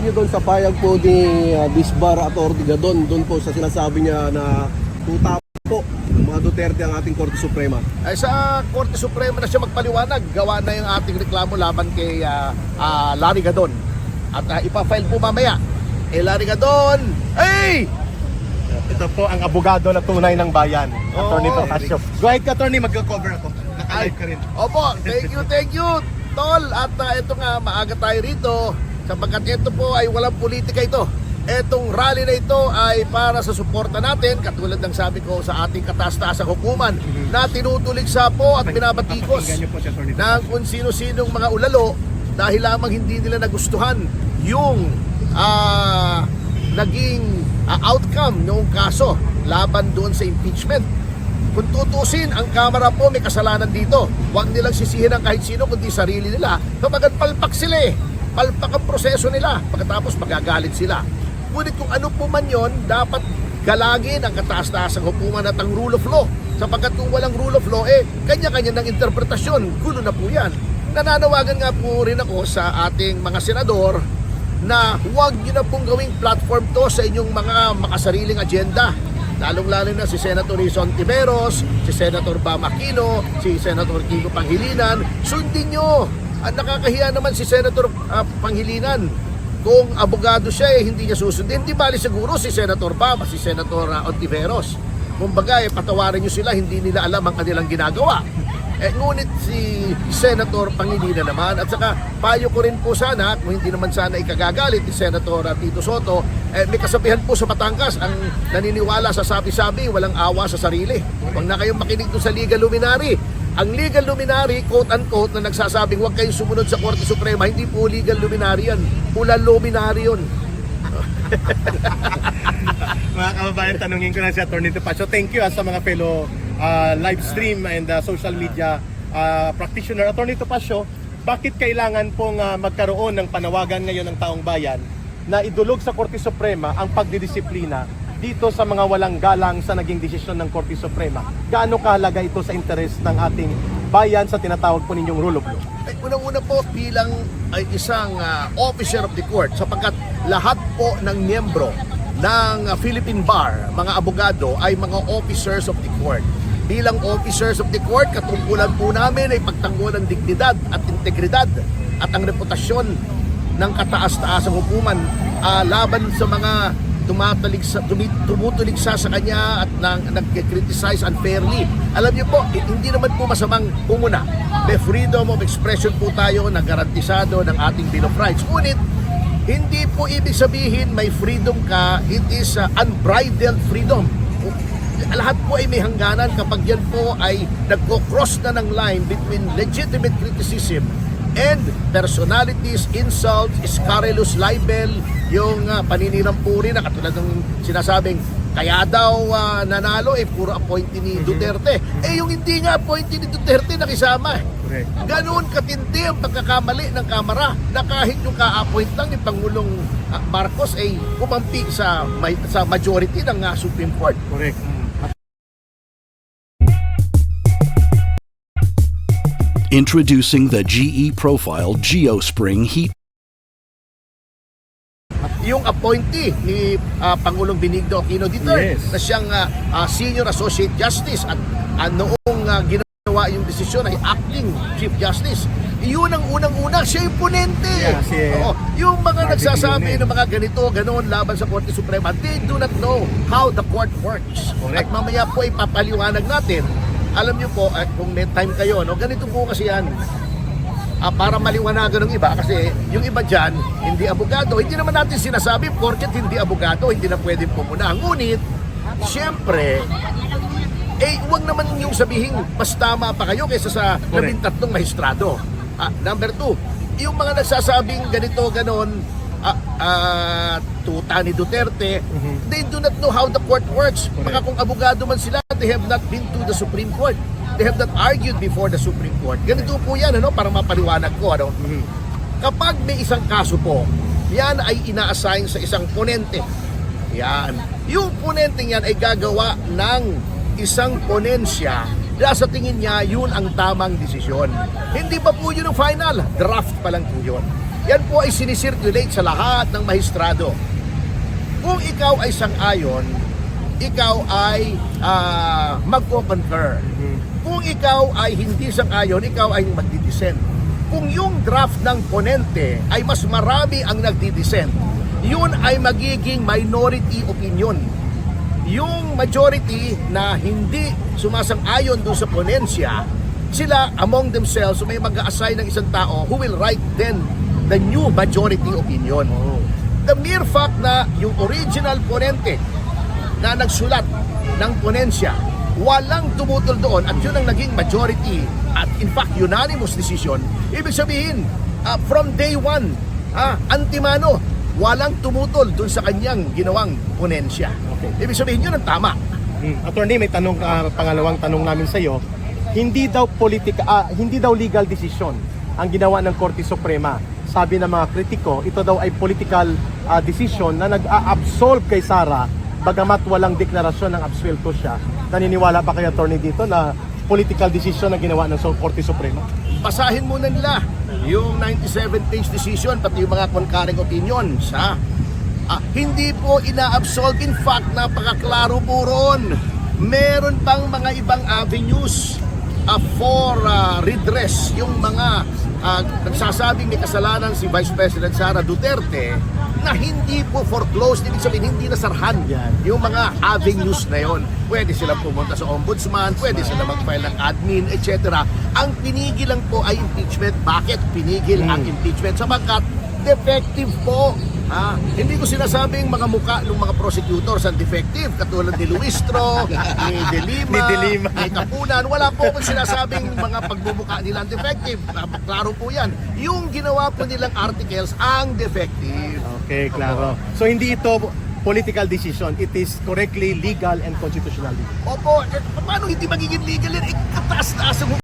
niyo doon sa payag po ni Bisbar at Ortigadon, doon po sa sinasabi niya na tuta po mga Duterte ang ating Korte Suprema? Ay sa Korte Suprema na siya magpaliwanag. Gawa na yung ating reklamo laban kay Larry Gadon. At ipafile po mamaya. Larry Gadon, hey! Ito po ang abogado na tunay ng bayan, Attorney Topacio. Go ahead ka, Attorney, magka-cover ako. Naka-live ka rin. Opo, thank you, Tol. At ito nga, maaga tayo rito sapagkat ito po ay walang politika ito. Etong rally na ito ay para sa suporta natin, katulad ng sabi ko sa ating kataas-taasang hukuman na tinutuligsa po at binabatikos ng kung sino-sinong mga ulalo dahil lamang hindi nila nagustuhan yung naging outcome noong kaso laban doon sa impeachment. Kung tutusin, ang Kamara po may kasalanan dito. Huwag nilang sisihin ang kahit sino kundi sarili nila. Kapag palpak sila palpak ang proseso nila. Pagkatapos magagalit sila. Ngunit kung ano po man yon, dapat galagin ang kataas-taasang hukuman at ang rule of law. Sapagkat kung walang rule of law, kanya-kanya ng interpretasyon. Gulo na po yan. Nananawagan nga po rin ako sa ating mga senador na huwag nyo na pong gawing platform to sa inyong mga makasariling agenda. Lalong-lalo na si Senator Rizon Tiveros, si Senator Bam Aquino, si Senator Kiko Pangilinan. Sundin nyo. At nakakahiya naman si Senator Pangilinan. Kung abogado siya, hindi niya susundin. Di bali siguro si Senator Bam, si Senator Ontiveros. Kumbaga, patawarin nyo sila, hindi nila alam ang kanilang ginagawa. Ngunit si Senator Pangilinan naman, at saka payo ko rin po sana, kung hindi naman sana ikagagalit ni Senator Tito Soto, may kasabihan po sa Batangas, ang naniniwala sa sabi-sabi, walang awa sa sarili. Huwag na kayong makinig doon sa legal luminary. Ang legal luminary, quote-unquote, na nagsasabing huwag kayong sumunod sa Korte Suprema, hindi po legal luminary yan. Pula luminary yun. Mga kababayan, tanungin ko na si Attorney Topacio. Thank you sa mga fellow live stream and social media practitioner. Attorney Topacio, bakit kailangan pong magkaroon ng panawagan ngayon ng taong bayan na idulog sa Korte Suprema ang pagdidisiplina dito sa mga walang galang sa naging desisyon ng Korte Suprema? Gaano kahalaga ito sa interes ng ating bayan sa tinatawag po ninyong rule of law? Unang-una po bilang isang officer of the court, sapagkat lahat po ng miyembro ng Philippine Bar, mga abogado, ay mga officers of the court. Bilang officers of the court, katungkulan po namin ay pagtanggol ng dignidad at integridad at ang reputasyon ng kataas-taasang hukuman laban sa mga tumutuligsa sa kanya at nag-criticize unfairly. Alam niyo po, hindi naman po masamang umuna. May freedom of expression po tayo na garantisado ng ating Bill of Rights. Ngunit, hindi po ibig sabihin may freedom ka, it is unbridled freedom. Lahat po ay may hangganan kapag yan po ay nagko-cross na ng line between legitimate criticism and personalities, insults, scurrilous libel, yung paninirampuri na katulad ng sinasabing kaya daw nanalo puro appointee ni Duterte. Yung hindi nga appointee ni Duterte nakisama. Ganoon katindi ang pagkakamali ng Kamara na kahit yung ka-appoint lang ni Pangulong Marcos ay kumampi sa majority ng Supreme Court. Correct. Introducing the GE Profile GeoSpring Heat. Yung appointee ni Pangulong Benigno Aquino Duterte na siyang Senior Associate Justice at noong ginawa yung desisyon ay Acting Chief Justice. Yun ang unang-una, siya yung ponente. Yung mga nagsasabi ng mga ganito, ganoon laban sa Korte Suprema, they do not know how the court works. At mamaya po ipapaliwanag natin. Alam niyo po, kung may time kayo, ganito po kasi yan. Para maliwanagan ng iba, kasi yung iba dyan, hindi abogado. Hindi naman natin sinasabi, porket hindi abogado, hindi na pwedeng pumuna. Ngunit, siyempre, huwag naman yung sabihin, mas tama pa kayo kaysa sa 13 maestrado. Number 2, yung mga nagsasabing ganito, ganon, tuta ni Duterte, they do not know how the court works. Baka kung abogado man sila, they have not been to the Supreme Court. They have not argued before the Supreme Court. Ganito po yan, para mapaliwanag ko. Kapag may isang kaso po, yan ay ina-assign sa isang ponente. Yan. Yung ponente yan ay gagawa ng isang ponensya na sa tingin niya, yun ang tamang desisyon. Hindi pa po yun ang final. Draft pa lang po yun. Yan po ay sinisirculate sa lahat ng mahistrado. Kung ikaw ay sang-ayon, ikaw ay magko-concur. Kung ikaw ay hindi sang-ayon, ikaw ay magdi-dissent. Kung yung draft ng ponente ay mas marami ang nagdi-dissent, yun ay magiging minority opinion. Yung majority na hindi sumasang-ayon doon sa ponensya, sila among themselves, may mag-a-assign ng isang tao who will write then the new majority opinion. The mere fact na yung original ponente na nagsulat ng ponensya, walang tumutol doon at yun ang naging majority at in fact unanimous decision, ibig sabihin from day one, antimano, walang tumutol doon sa kanyang ginawang ponensya. Okay. Ibig sabihin yun ang tama. Attorney, may tanong, pangalawang tanong namin sa iyo. Hindi daw legal decision ang ginawa ng Korte Suprema. Sabi ng mga kritiko, ito daw ay political decision na nag-absolve kay Sara bagamat walang deklarasyon ng absuelto siya. Naniniwala ba kay attorney dito na political decision ang ginawa ng Korte Suprema? Basahin muna nila yung 97-page decision pati yung mga concurring opinions. Hindi po ina-absolve. In fact, napakaklaro po ron. Meron pang mga ibang avenues for redress. Yung mga nagsasabing may kasalanan si Vice President Sara Duterte na hindi po foreclosed, ibig sabihin hindi nasarhan yung mga avenues na yon. Pwede silang pumunta sa ombudsman, pwede sila mag-file ng admin, etc. Ang pinigil lang po ay impeachment. Bakit pinigil ang impeachment? Sapagkat defective po. Hindi ko sinasabing mga muka ng mga prosecutors ang defective, katulad ni Luistro, ni De Lima, ni Kapunan. Wala po akong sinasabing mga pagbubuka nila ang defective. Klaro po yan. Yung ginawa po nilang articles ang defective. Okay, klaro. So hindi ito political decision, it is correctly legal and constitutional. Opo, paano hindi magiging legal yan? Kataas-taas ang